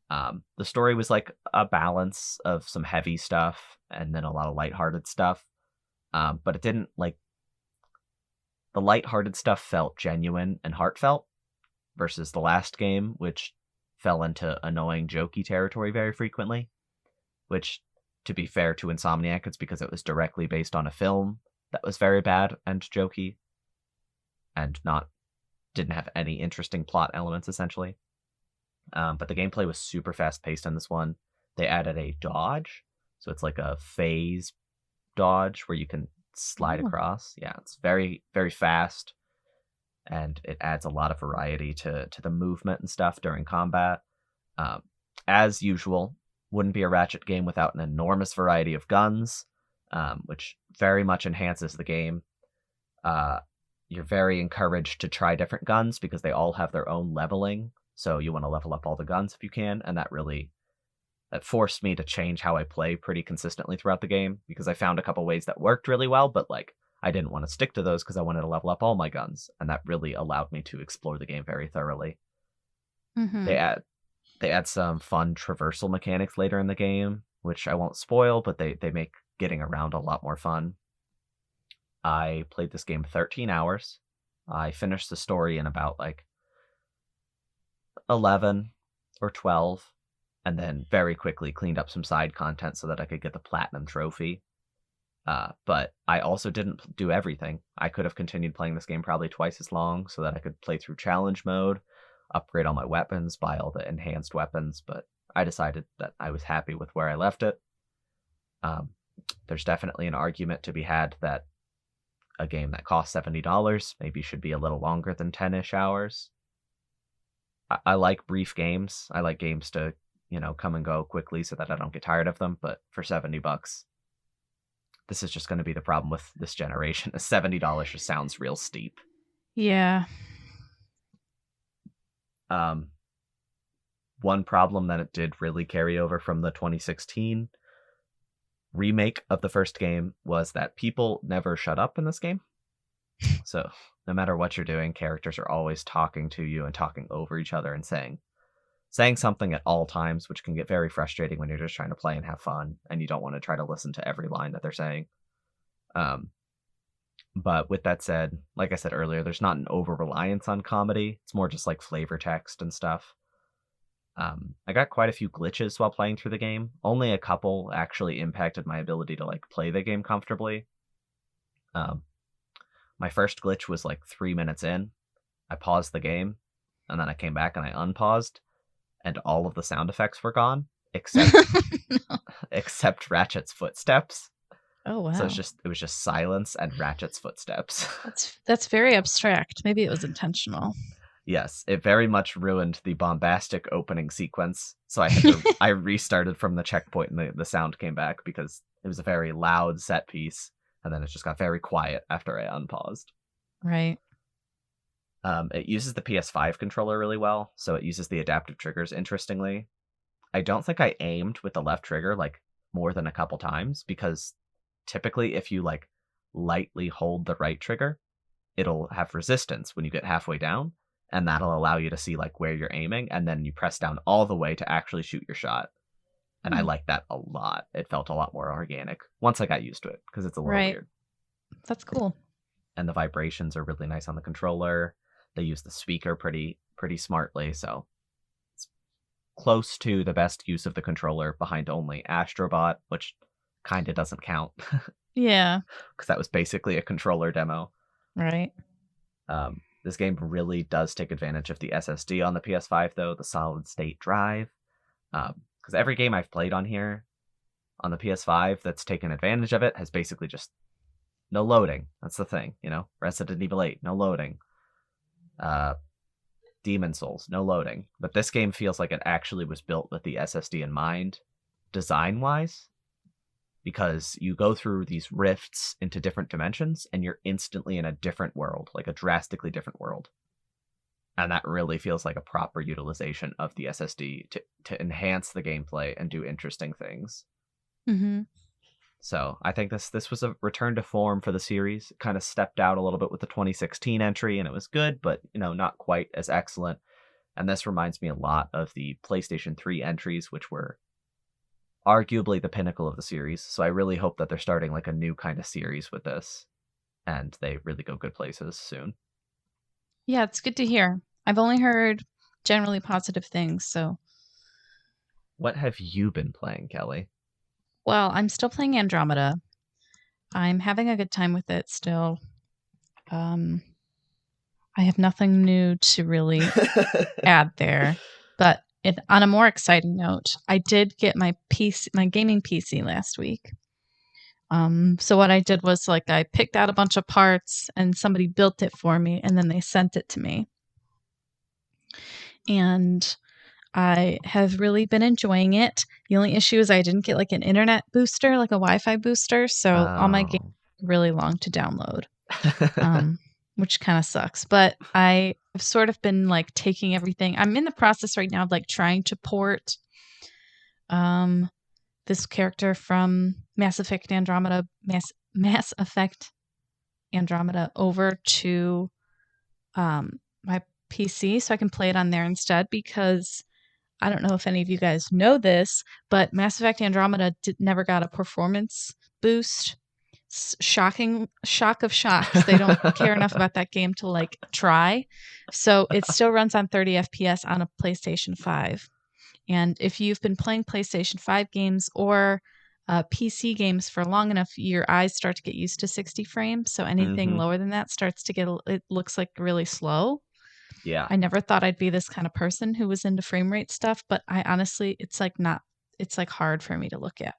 The story was like a balance of some heavy stuff and then a lot of lighthearted stuff. But it didn't the lighthearted stuff felt genuine and heartfelt versus the last game, which fell into annoying jokey territory very frequently, which, to be fair to Insomniac, it's because it was directly based on a film that was very bad and jokey and didn't have any interesting plot elements, essentially. But the gameplay was super fast-paced in this one. They added a dodge, so it's like a phase dodge where you can slide across. Yeah, it's very, very fast, and it adds a lot of variety to the movement and stuff during combat. As usual, wouldn't be a Ratchet game without an enormous variety of guns, which very much enhances the game. You're very encouraged to try different guns because they all have their own leveling. So you want to level up all the guns if you can, and that forced me to change how I play pretty consistently throughout the game, because I found a couple ways that worked really well, but I didn't want to stick to those because I wanted to level up all my guns, and that really allowed me to explore the game very thoroughly. Mm-hmm. They add some fun traversal mechanics later in the game, which I won't spoil, but they make getting around a lot more fun. I played this game 13 hours. I finished the story in about 11 or 12, and then very quickly cleaned up some side content so that I could get the platinum trophy. But I also didn't do everything. I could have continued playing this game probably twice as long so that I could play through challenge mode, upgrade all my weapons, buy all the enhanced weapons, but I decided that I was happy with where I left it. There's definitely an argument to be had that a game that costs $70 maybe should be a little longer than 10-ish hours. I like brief games. I like games to, come and go quickly so that I don't get tired of them, but for $70, this is just going to be the problem with this generation. $70 just sounds real steep. Yeah. One problem that it did really carry over from the 2016 remake of the first game was that people never shut up in this game. So no matter what you're doing, characters are always talking to you and talking over each other and saying something at all times, which can get very frustrating when you're just trying to play and have fun and you don't want to try to listen to every line that they're saying. But with that said, like I said earlier, there's not an over-reliance on comedy. It's more just flavor text and stuff. I got quite a few glitches while playing through the game. Only a couple actually impacted my ability to play the game comfortably. My first glitch was 3 minutes in. I paused the game, and then I came back and I unpaused, and all of the sound effects were gone, except No. except Ratchet's footsteps. Oh So wow. it was just silence and Ratchet's footsteps. That's very abstract. Maybe it was intentional. Yes, it very much ruined the bombastic opening sequence. So I restarted from the checkpoint and the sound came back because it was a very loud set piece, and then it just got very quiet after I unpaused. Right. It uses the PS5 controller really well, so it uses the adaptive triggers interestingly. I don't think I aimed with the left trigger like more than a couple times because typically if you like lightly hold the right trigger, it'll have resistance when you get halfway down, and that'll allow you to see like where you're aiming, and then you press down all the way to actually shoot your shot. And I Hmm. like that a lot. It felt a lot more organic once I got used to it because it's a little Right. weird. That's cool. And the vibrations are really nice on the controller. They use the speaker pretty smartly, so it's close to the best use of the controller behind only Astrobot, which kind of doesn't count Yeah. because that was basically a controller demo. Right. This game really does take advantage of the SSD on the PS5, though, the solid state drive. Because every game I've played on here, on the PS5, that's taken advantage of it has basically just no loading. That's the thing, you know? Resident Evil 8, no loading. Demon Souls, no loading. But this game feels like it actually was built with the SSD in mind, design-wise, because you go through these rifts into different dimensions and you're instantly in a different world, like a drastically different world. And that really feels like a proper utilization of the SSD to enhance the gameplay and do interesting things. Mm-hmm. So I think this was a return to form for the series. It kind of stepped out a little bit with the 2016 entry, and it was good, but not quite as excellent. And this reminds me a lot of the PlayStation 3 entries, which were arguably the pinnacle of the series. So I really hope that they're starting like a new kind of series with this, and they really go good places soon. Yeah, it's good to hear. I've only heard generally positive things, so What have you been playing, Kelly? well, I'm still playing Andromeda. I'm having a good time with it still. Um, I have nothing new to really add there, but on a more exciting note, I did get my gaming PC last week. So what I did was like I picked out a bunch of parts and somebody built it for me, and then they sent it to me. And I have really been enjoying it. The only issue is I didn't get like an internet booster, like a Wi-Fi booster, so all my games Oh. are really long to download, which kind of sucks. But I have sort of been like taking everything. I'm in the process right now of like trying to port um, this character from Mass Effect Andromeda over to my PC so I can play it on there instead because I don't know if any of you guys know this, but Mass Effect Andromeda never got a performance boost. Shocking shock of shocks. They don't care enough about that game to like try. So it still runs on 30 FPS on a PlayStation 5. And if you've been playing PlayStation 5 games or PC games for long enough, your eyes start to get used to 60 frames. So anything Mm-hmm. lower than that starts to it looks like really slow. Yeah. I never thought I'd be this kind of person who was into frame rate stuff, but I honestly, it's like hard for me to look at.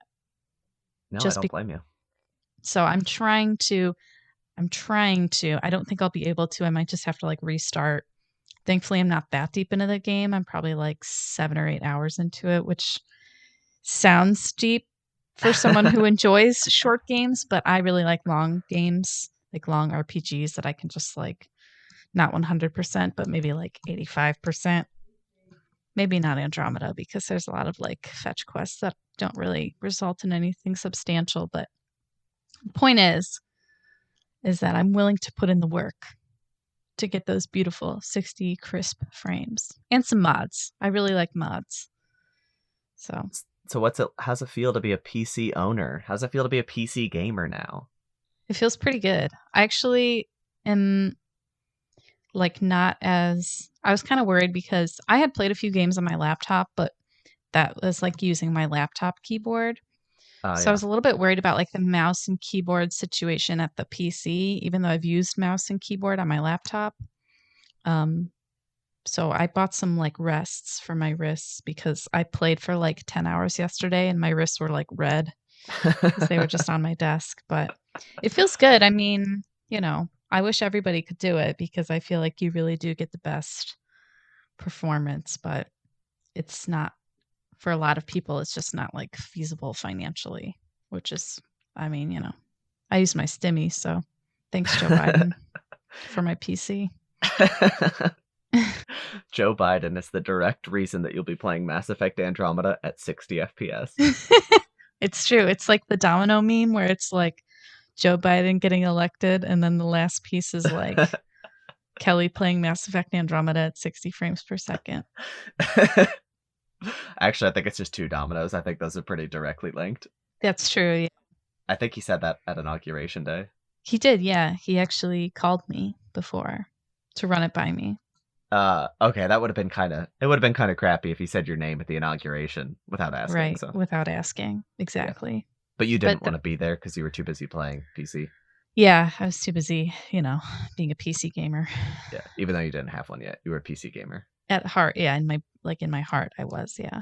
No, I Just don't blame you. so I don't think I'll be able to. I might just have to like restart. Thankfully, I'm not that deep into the game. I'm probably like 7 or 8 hours into it, which sounds deep for someone who enjoys short games, but I really like long games, like long RPGs that I can just like not 100%, but maybe like 85%. Maybe not Andromeda because there's a lot of like fetch quests that don't really result in anything substantial. But the point is that I'm willing to put in the work to get those beautiful 60 crisp frames and some mods. I really like mods. So So how's it feel to be a PC owner? How's it feel to be a PC gamer now? it feels pretty good. I actually am like not as I was kind of worried because I had played a few games on my laptop, but that was like using my laptop keyboard. So I Yeah. was a little bit worried about like the mouse and keyboard situation at the PC, even though I've used mouse and keyboard on my laptop. Um, so I bought some like rests for my wrists because I played for like 10 hours yesterday and my wrists were like red. because they were just on my desk. But it feels good. I mean, I wish everybody could do it because I feel like you really do get the best performance, but it's not for a lot of people. It's just not like feasible financially, which is, I mean, I use my Stimmy, so thanks, Joe Biden, for my PC. Joe Biden is the direct reason that you'll be playing Mass Effect Andromeda at 60 FPS. It's true. It's like the domino meme where it's like Joe Biden getting elected, and then the last piece is like Kelly playing Mass Effect Andromeda at 60 frames per second. Actually, I think it's just two dominoes. I think those are pretty directly linked. That's true. Yeah. I think he said that at Inauguration Day. He did, yeah. He actually called me before to run it by me. Okay, that would have been kind of crappy if he said your name at the inauguration without asking. Right, so. without asking. Exactly. Yeah. But you didn't want to be there because you were too busy playing PC. Yeah, I was too busy, being a PC gamer. Yeah, even though you didn't have one yet, you were a PC gamer. At heart, yeah, in my heart, I was, yeah.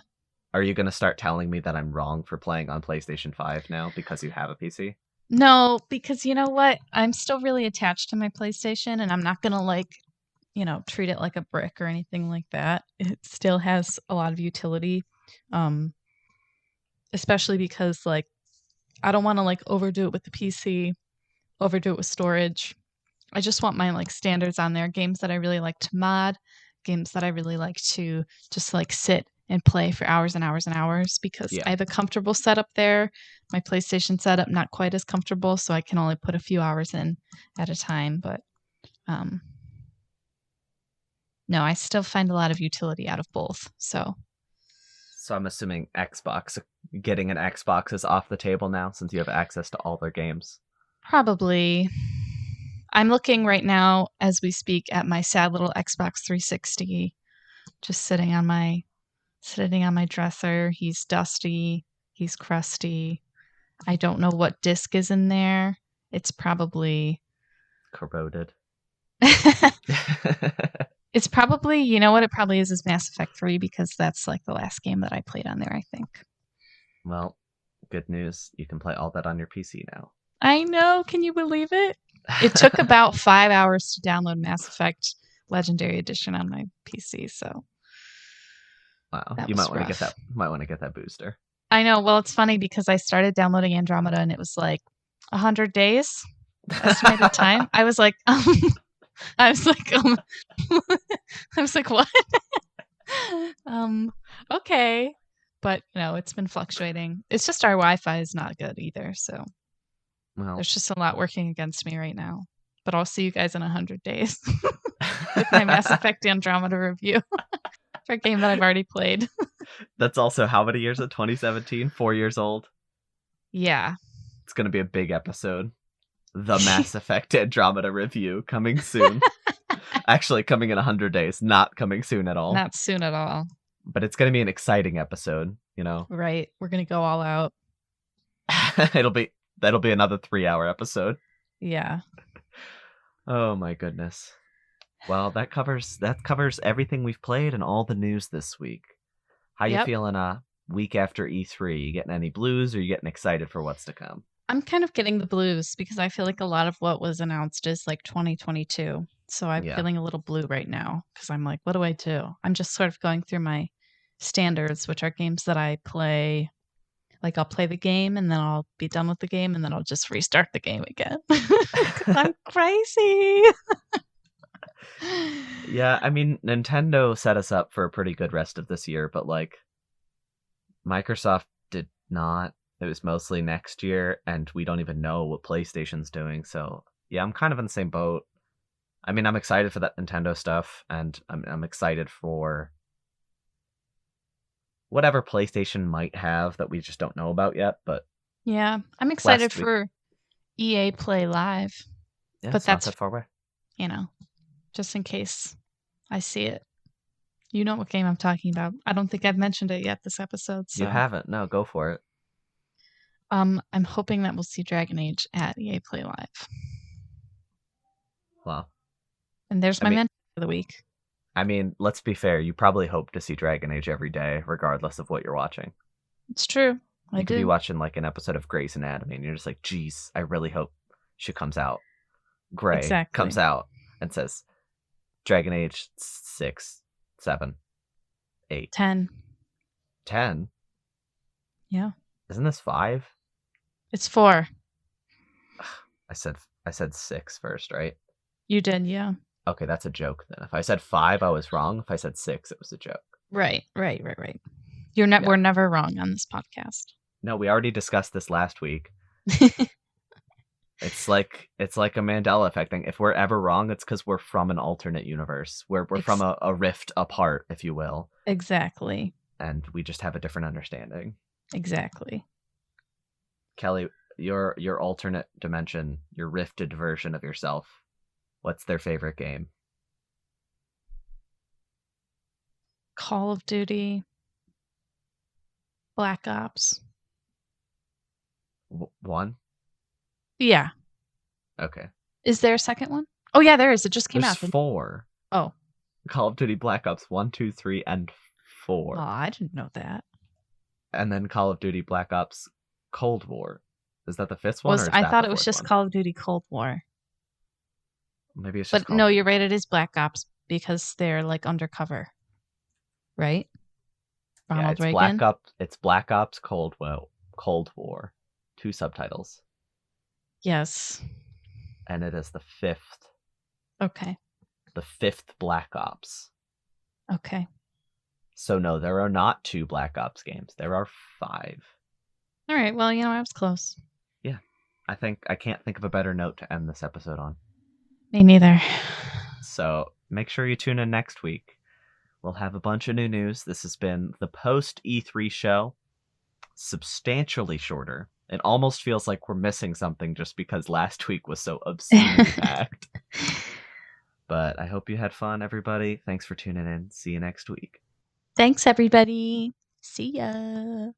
Are you going to start telling me that I'm wrong for playing on PlayStation 5 now because you have a PC? No, because you know what? I'm still really attached to my PlayStation, and I'm not going to treat it like a brick or anything like that. It still has a lot of utility, especially because I don't want to overdo it with the PC, overdo it with storage. I just want my standards on there. Games that I really like to mod, games that I really like to just sit and play for hours and hours and hours because I have a comfortable setup there. My PlayStation setup not quite as comfortable, so I can only put a few hours in at a time. But no, I still find a lot of utility out of both. So I'm assuming getting an Xbox is off the table now since you have access to all their games. Probably. I'm looking right now as we speak at my sad little Xbox 360, just sitting on my dresser. He's dusty. He's crusty. I don't know what disc is in there. It's probably corroded. It's probably, you know what it probably is Mass Effect 3 because that's the last game that I played on there, I think. Well, good news. You can play all that on your PC now. I know. Can you believe it? It took about 5 hours to download Mass Effect Legendary Edition on my PC, so. Wow. You might want to get that booster. I know. Well, it's funny because I started downloading Andromeda and it was 100 days estimated time. I was like, what? Okay. But, it's been fluctuating. It's just our Wi-Fi is not good either, so there's just a lot working against me right now. But I'll see you guys in 100 days with my Mass Effect Andromeda review for a game that I've already played. That's also how many years? 2017? 4 years old? Yeah. It's going to be a big episode. The Mass Effect Andromeda review coming soon. Actually, coming in 100 days. Not coming soon at all. Not soon at all. But it's going to be an exciting episode, Right. We're going to go all out. That'll be another 3-hour episode. Yeah. Oh my goodness. Well, that covers everything we've played and all the news this week. How you feeling week after E3? You getting any blues or you getting excited for what's to come? I'm kind of getting the blues because I feel like a lot of what was announced is 2022. So I'm feeling a little blue right now because I'm like, what do I do? I'm just sort of going through my standards, which are games that I play. I'll play the game and then I'll be done with the game and then I'll just restart the game again. I'm crazy. Yeah, I mean, Nintendo set us up for a pretty good rest of this year, but Microsoft did not. It was mostly next year, and we don't even know what PlayStation's doing. So yeah, I'm kind of in the same boat. I mean, I'm excited for that Nintendo stuff, and I'm excited for whatever PlayStation might have that we just don't know about yet. But yeah, I'm excited for EA Play Live. Yeah, but that's not that far away. Just in case I see it. You know what game I'm talking about. I don't think I've mentioned it yet this episode. So. You haven't? No, go for it. I'm hoping that we'll see Dragon Age at EA Play Live. Wow. And there's my mention for the week. I mean, let's be fair. You probably hope to see Dragon Age every day, regardless of what you're watching. It's true. You could be do. watching like an episode of Grey's Anatomy, and you're just like, "Geez, I really hope she comes out." Grey comes Exactly. out and says, "Dragon Age 6, 7, 8, 10. 10." Yeah. Isn't this 5? It's 4. I said 6 first, right? You did, yeah. Okay, that's a joke then. If I said 5, I was wrong. If I said 6, it was a joke. Right. Yeah. We're never wrong on this podcast. No, we already discussed this last week. It's like a Mandela effect thing. If we're ever wrong, it's because we're from an alternate universe. We're from a rift apart, if you will. Exactly. And we just have a different understanding. Exactly. Kelly, your alternate dimension, your rifted version of yourself, what's their favorite game? Call of Duty. Black Ops. 1? Yeah. Okay. Is there a second one? Oh, yeah, there is. It just came There's out. 4. Oh. Call of Duty Black Ops 1, 2, 3, and 4. Oh, I didn't know that. And then Call of Duty Black Ops Cold War. Is that the 5th one? I thought it was just Call of Duty Cold War. Maybe it's just. But no, you're right. It is Black Ops because they're like undercover, right? Ronald Reagan. It's Black Ops Cold War. 2 subtitles. Yes. And it is the 5th. Okay. The 5th Black Ops. Okay. So no, there are not 2 Black Ops games. There are 5. All right. Well, I was close. Yeah. I can't think of a better note to end this episode on. Me neither. So make sure you tune in next week. We'll have a bunch of new news. This has been the Post-E3 show. Substantially shorter. It almost feels like we're missing something just because last week was so obscenely packed. But I hope you had fun, everybody. Thanks for tuning in. See you next week. Thanks, everybody. See ya.